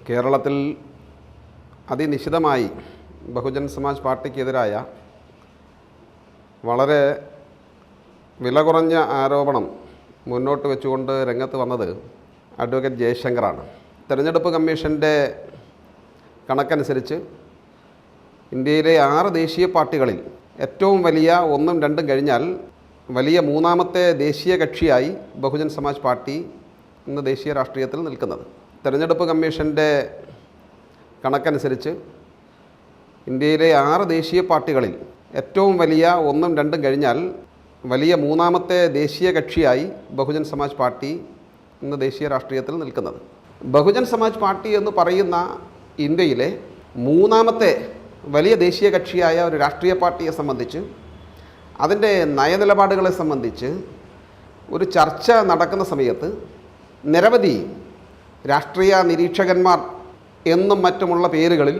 കേരളത്തിൽ അതിനിശിതമായി ബഹുജൻ സമാജ് പാർട്ടിക്കെതിരായ വളരെ വില കുറഞ്ഞ ആരോപണം മുന്നോട്ട് വെച്ചുകൊണ്ട് രംഗത്ത് വന്നത് അഡ്വക്കേറ്റ് ജയശങ്കറാണ്. തെരഞ്ഞെടുപ്പ് കമ്മീഷൻ്റെ കണക്കനുസരിച്ച് ഇന്ത്യയിലെ 6 ദേശീയ പാർട്ടികളിൽ ഏറ്റവും വലിയ 1ഉം 2ഉം കഴിഞ്ഞാൽ വലിയ 3ാമത്തെ ദേശീയ കക്ഷിയായി ബഹുജൻ സമാജ് പാർട്ടി ഇന്ന് ദേശീയ രാഷ്ട്രീയത്തിൽ നിൽക്കുന്നത്. തെരഞ്ഞെടുപ്പ് കമ്മീഷൻ്റെ കണക്കനുസരിച്ച് ഇന്ത്യയിലെ 6 ദേശീയ പാർട്ടികളിൽ ഏറ്റവും വലിയ 1ഉം 2ഉം കഴിഞ്ഞാൽ വലിയ 3ാമത്തെ ദേശീയ കക്ഷിയായി ബഹുജൻ സമാജ് പാർട്ടി ഇന്ന് ദേശീയ രാഷ്ട്രീയത്തിൽ നിൽക്കുന്നത്. ബഹുജൻ സമാജ് പാർട്ടി എന്ന് പറയുന്ന ഇന്ത്യയിലെ 3ാമത്തെ വലിയ ദേശീയ കക്ഷിയായ ഒരു രാഷ്ട്രീയ പാർട്ടിയെ സംബന്ധിച്ച്, അതിൻ്റെ നയനിലപാടുകളെ സംബന്ധിച്ച് ഒരു ചർച്ച നടക്കുന്ന സമയത്ത് നിരവധി രാഷ്ട്രീയ നിരീക്ഷകന്മാർ എന്നും മറ്റുമുള്ള പേരുകളിൽ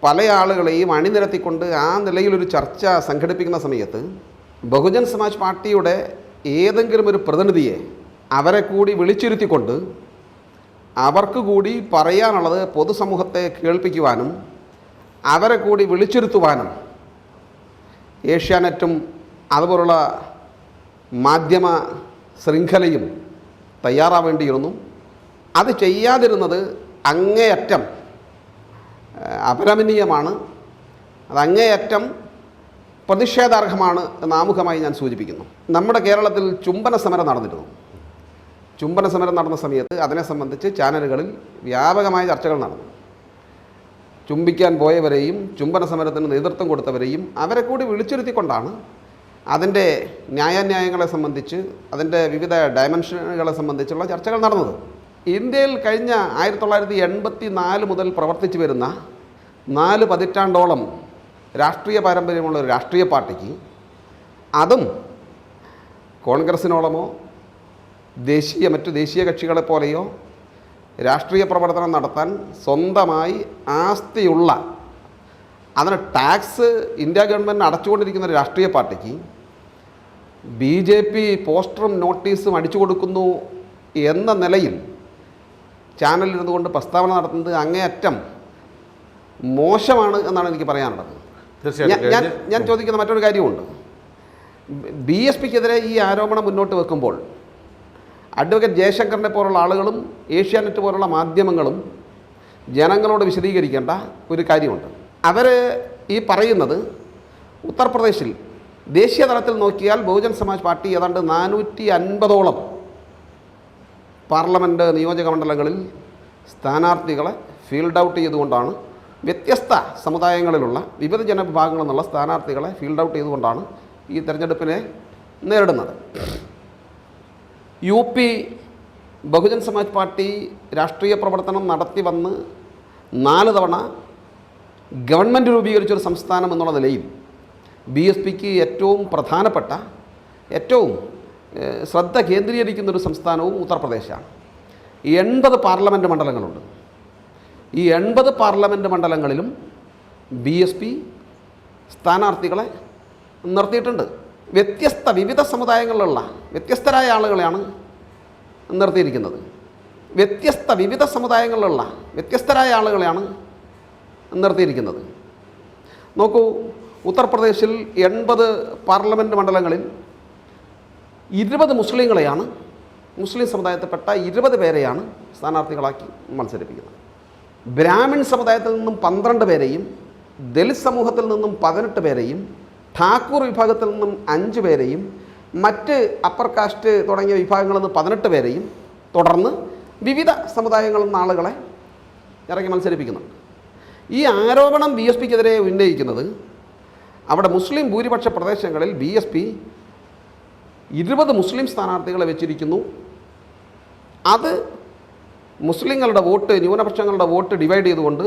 പല ആളുകളെയും അണിനിരത്തിക്കൊണ്ട് ആ നിലയിലൊരു ചർച്ച സംഘടിപ്പിക്കുന്ന സമയത്ത് ബഹുജൻ സമാജ് പാർട്ടിയുടെ ഏതെങ്കിലും ഒരു പ്രതിനിധിയെ അവരെ കൂടി വിളിച്ചിരുത്തിക്കൊണ്ട് അവർക്ക് കൂടി പറയാനുള്ളത് പൊതുസമൂഹത്തെ കേൾപ്പിക്കുവാനും അവരെ കൂടി വിളിച്ചിരുത്തുവാനും ഏഷ്യാനെറ്റും അതുപോലുള്ള മാധ്യമ ശൃംഖലയും തയ്യാറാവേണ്ടിയിരുന്നു. അത് ചെയ്യാതിരുന്നത് അങ്ങേയറ്റം അപലപനീയമാണ്, അത് അങ്ങേയറ്റം പ്രതിഷേധാർഹമാണ് എന്ന് ആമുഖമായി ഞാൻ സൂചിപ്പിക്കുന്നു. നമ്മുടെ കേരളത്തിൽ ചുംബന സമരം നടന്നിരുന്നു. ചുംബന സമരം നടന്ന സമയത്ത് അതിനെ സംബന്ധിച്ച് ചാനലുകളിൽ വ്യാപകമായ ചർച്ചകൾ നടന്നു. ചുംബിക്കാൻ പോയവരെയും ചുംബന സമരത്തിന് നേതൃത്വം കൊടുത്തവരെയും അവരെ കൂടി വിളിച്ചിരുത്തിക്കൊണ്ടാണ് അതിൻ്റെ ന്യായാന്യായങ്ങളെ സംബന്ധിച്ച്, അതിൻ്റെ വിവിധ ഡയമെൻഷനുകളെ സംബന്ധിച്ചുള്ള ചർച്ചകൾ നടന്നത്. ഇന്ത്യയിൽ കഴിഞ്ഞ 1984 മുതൽ പ്രവർത്തിച്ചു വരുന്ന 4 പതിറ്റാണ്ടോളം രാഷ്ട്രീയ പാരമ്പര്യമുള്ള ഒരു രാഷ്ട്രീയ പാർട്ടിക്ക്, അതും കോൺഗ്രസിനോളമോ മറ്റു ദേശീയ കക്ഷികളെ പോലെയോ രാഷ്ട്രീയ പ്രവർത്തനം നടത്താൻ സ്വന്തമായി ആസ്തിയുള്ള, അതിന് ടാക്സ് ഇന്ത്യ ഗവൺമെൻറ് അടച്ചുകൊണ്ടിരിക്കുന്ന ഒരു രാഷ്ട്രീയ പാർട്ടിക്ക് BJP പോസ്റ്ററും നോട്ടീസും അടിച്ചു കൊടുക്കുന്നു എന്ന നിലയിൽ ചാനലിരുന്നു കൊണ്ട് പ്രസ്താവന നടത്തുന്നത് അങ്ങേയറ്റം മോശമാണ് എന്നാണ് എനിക്ക് പറയാനുള്ളത്. ഞാൻ ചോദിക്കുന്ന മറ്റൊരു കാര്യമുണ്ട്. BSPക്കെതിരെ ഈ ആരോപണം മുന്നോട്ട് വെക്കുമ്പോൾ അഡ്വക്കേറ്റ് ജയശങ്കറിനെ പോലുള്ള ആളുകളും ഏഷ്യാനെറ്റ് പോലുള്ള മാധ്യമങ്ങളും ജനങ്ങളോട് വിശദീകരിക്കേണ്ട ഒരു കാര്യമുണ്ട്. അവർ ഈ പറയുന്നത് ഉത്തർപ്രദേശിൽ ദേശീയ തലത്തിൽ നോക്കിയാൽ ബഹുജൻ സമാജ് പാർട്ടി ഏതാണ്ട് 450ഓളം പാർലമെൻറ്റ് നിയോജക മണ്ഡലങ്ങളിൽ സ്ഥാനാർത്ഥികളെ ഫീൽഡ് ഔട്ട് ചെയ്തുകൊണ്ടാണ്, വ്യത്യസ്ത സമുദായങ്ങളിലുള്ള വിവിധ ജനവിഭാഗങ്ങളിൽ നിന്നുള്ള സ്ഥാനാർത്ഥികളെ ഫീൽഡ് ഔട്ട് ചെയ്തുകൊണ്ടാണ് ഈ തെരഞ്ഞെടുപ്പിനെ നേരിടുന്നത്. UP ബഹുജൻ സമാജ് പാർട്ടി രാഷ്ട്രീയ പ്രവർത്തനം നടത്തി വന്ന് 4 തവണ ഗവൺമെൻറ് രൂപീകരിച്ചൊരു സംസ്ഥാനം എന്നുള്ള നിലയിൽ BSPക്ക് ഏറ്റവും പ്രധാനപ്പെട്ട, ഏറ്റവും ശ്രദ്ധ കേന്ദ്രീകരിക്കുന്നൊരു സംസ്ഥാനവും ഉത്തർപ്രദേശാണ്. 80 പാർലമെൻറ്റ് മണ്ഡലങ്ങളുണ്ട്. ഈ 80 പാർലമെൻറ്റ് മണ്ഡലങ്ങളിലും BSP സ്ഥാനാർത്ഥികളെ നിർത്തിയിട്ടുണ്ട്. വിവിധ സമുദായങ്ങളിലുള്ള വ്യത്യസ്തരായ ആളുകളെയാണ് നിർത്തിയിരിക്കുന്നത്. വിവിധ സമുദായങ്ങളിലുള്ള വ്യത്യസ്തരായ ആളുകളെയാണ് നിർത്തിയിരിക്കുന്നത്. നോക്കൂ, ഉത്തർപ്രദേശിൽ 80 പാർലമെൻറ്റ് മണ്ഡലങ്ങളിൽ 20 മുസ്ലിങ്ങളെയാണ്, മുസ്ലിം സമുദായത്തിൽപ്പെട്ട 20 പേരെയാണ് സ്ഥാനാർത്ഥികളാക്കി മത്സരിപ്പിക്കുന്നത്. ബ്രാഹ്മിൺ സമുദായത്തിൽ നിന്നും 12 പേരെയും, ദലിത് സമൂഹത്തിൽ നിന്നും 18 പേരെയും, ഠാക്കൂർ വിഭാഗത്തിൽ നിന്നും 5 പേരെയും, മറ്റ് അപ്പർ കാസ്റ്റ് തുടങ്ങിയ വിഭാഗങ്ങളിൽ നിന്ന് 18 പേരെയും, തുടർന്ന് വിവിധ സമുദായങ്ങളിൽ നിന്ന് ആളുകളെ ഇറങ്ങി മത്സരിപ്പിക്കുന്നുണ്ട്. ഈ ആരോപണം BSPക്കെതിരെ ഉന്നയിക്കുന്നത് അവിടെ മുസ്ലിം ഭൂരിപക്ഷ പ്രദേശങ്ങളിൽ BSP 20 മുസ്ലിം സ്ഥാനാർത്ഥികളെ വെച്ചിരിക്കുന്നു. അത് മുസ്ലിങ്ങളുടെ വോട്ട്, ന്യൂനപക്ഷങ്ങളുടെ വോട്ട് ഡിവൈഡ് ചെയ്തുകൊണ്ട്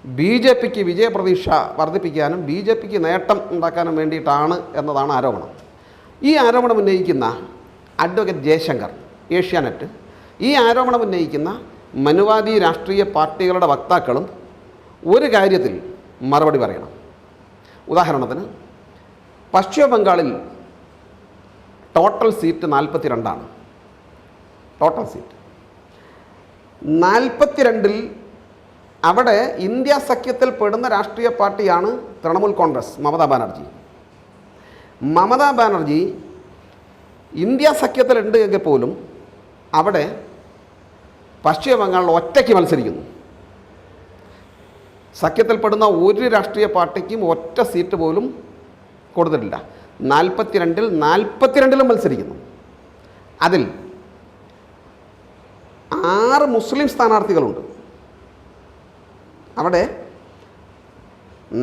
BJPക്ക് വിജയപ്രതീക്ഷ വർദ്ധിപ്പിക്കാനും BJPക്ക് നേട്ടം ഉണ്ടാക്കാനും വേണ്ടിയിട്ടാണ് എന്നതാണ് ആരോപണം. ഈ ആരോപണം ഉന്നയിക്കുന്ന അഡ്വക്കേറ്റ് ജയശങ്കർ, ഏഷ്യാനെറ്റ്, ഈ ആരോപണം ഉന്നയിക്കുന്ന മനുവാദി രാഷ്ട്രീയ പാർട്ടികളുടെ വക്താക്കളും ഒരു കാര്യത്തിൽ മറുപടി പറയണം. ഉദാഹരണത്തിന്, പശ്ചിമ ബംഗാളിൽ ടോട്ടൽ സീറ്റ് 42 ടോട്ടൽ സീറ്റ്. 42-ൽ അവിടെ ഇന്ത്യ സഖ്യത്തിൽ പെടുന്ന രാഷ്ട്രീയ പാർട്ടിയാണ് തൃണമൂൽ കോൺഗ്രസ്, മമതാ ബാനർജി. മമതാ ബാനർജി ഇന്ത്യ സഖ്യത്തിലുണ്ട് എങ്കിൽ പോലും അവിടെ പശ്ചിമ ബംഗാളിൽ ഒറ്റയ്ക്ക് മത്സരിക്കുന്നു. സഖ്യത്തിൽപ്പെടുന്ന ഒരു രാഷ്ട്രീയ പാർട്ടിക്കും ഒറ്റ സീറ്റ് പോലും കൊടുത്തിട്ടില്ല. 42-ൽ മത്സരിക്കുന്നു. അതിൽ 6 മുസ്ലിം സ്ഥാനാർത്ഥികളുണ്ട്. അവിടെ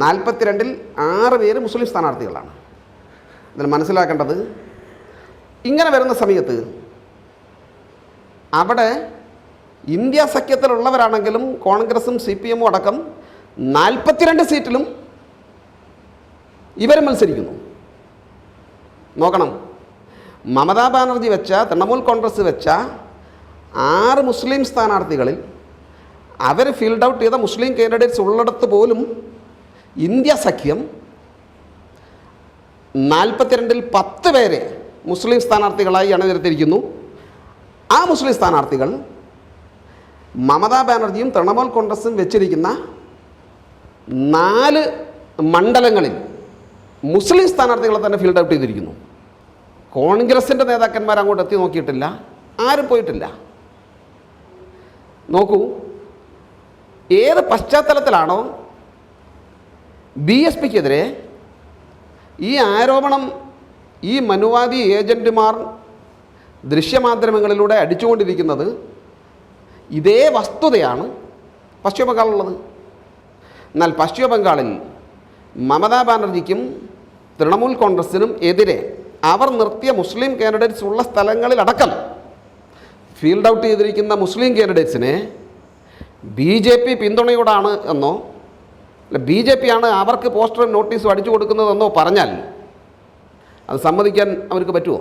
42-ൽ 6 പേര് മുസ്ലിം സ്ഥാനാർത്ഥികളാണ്. ഇതിൽ മനസ്സിലാക്കേണ്ടത്, ഇങ്ങനെ വരുന്ന സമയത്ത് അവിടെ ഇന്ത്യ സഖ്യത്തിലുള്ളവരാണെങ്കിലും കോൺഗ്രസും CPM അടക്കം 42 സീറ്റിലും ഇവർ മത്സരിക്കുന്നു. നോക്കണം, മമതാ ബാനർജി വെച്ച, തൃണമൂൽ കോൺഗ്രസ് വെച്ച 6 മുസ്ലിം സ്ഥാനാർത്ഥികളിൽ അവർ ഫീൽഡ് ഔട്ട് ചെയ്ത മുസ്ലിം കാൻഡിഡേറ്റ്സ് ഉള്ളിടത്ത് പോലും ഇന്ത്യ സഖ്യം 42-ൽ 10 പേരെ മുസ്ലിം സ്ഥാനാർത്ഥികളായി അണിനിരത്തിയിരിക്കുന്നു. ആ മുസ്ലിം സ്ഥാനാർത്ഥികൾ മമതാ ബാനർജിയും തൃണമൂൽ കോൺഗ്രസും വെച്ചിരിക്കുന്ന 4 മണ്ഡലങ്ങളിൽ മുസ്ലിം സ്ഥാനാർത്ഥികളെ തന്നെ ഫീൽഡ് ഔട്ട് ചെയ്തിരിക്കുന്നു. കോൺഗ്രസിൻ്റെ നേതാക്കന്മാർ അങ്ങോട്ട് എത്തി നോക്കിയിട്ടില്ല, ആരും പോയിട്ടില്ല. നോക്കൂ, ഏത് പശ്ചാത്തലത്തിലാണോ BSPക്കെതിരെ ഈ ആരോപണം ഈ മനുവാദി ഏജൻറ്റുമാർ ദൃശ്യമാധ്യമങ്ങളിലൂടെ അടിച്ചുകൊണ്ടിരിക്കുന്നത്, ഇതേ വസ്തുതയാണ് പശ്ചിമ ബംഗാളിലുള്ളത്. എന്നാൽ പശ്ചിമ ബംഗാളിൽ മമതാ ബാനർജിക്കും തൃണമൂൽ കോൺഗ്രസിനും എതിരെ അവർ നിർത്തിയ മുസ്ലിം കാൻഡിഡേറ്റ്സ് ഉള്ള സ്ഥലങ്ങളിലടക്കം ഫീൽഡ് ഔട്ട് ചെയ്തിരിക്കുന്ന മുസ്ലിം കാൻഡിഡേറ്റ്സിനെ BJP പിന്തുണയോടാണ് എന്നോ BJP ആണ് അവർക്ക് പോസ്റ്ററും നോട്ടീസും അടിച്ചു കൊടുക്കുന്നതെന്നോ പറഞ്ഞാൽ അത് സമ്മതിക്കാൻ അവർക്ക് പറ്റുമോ?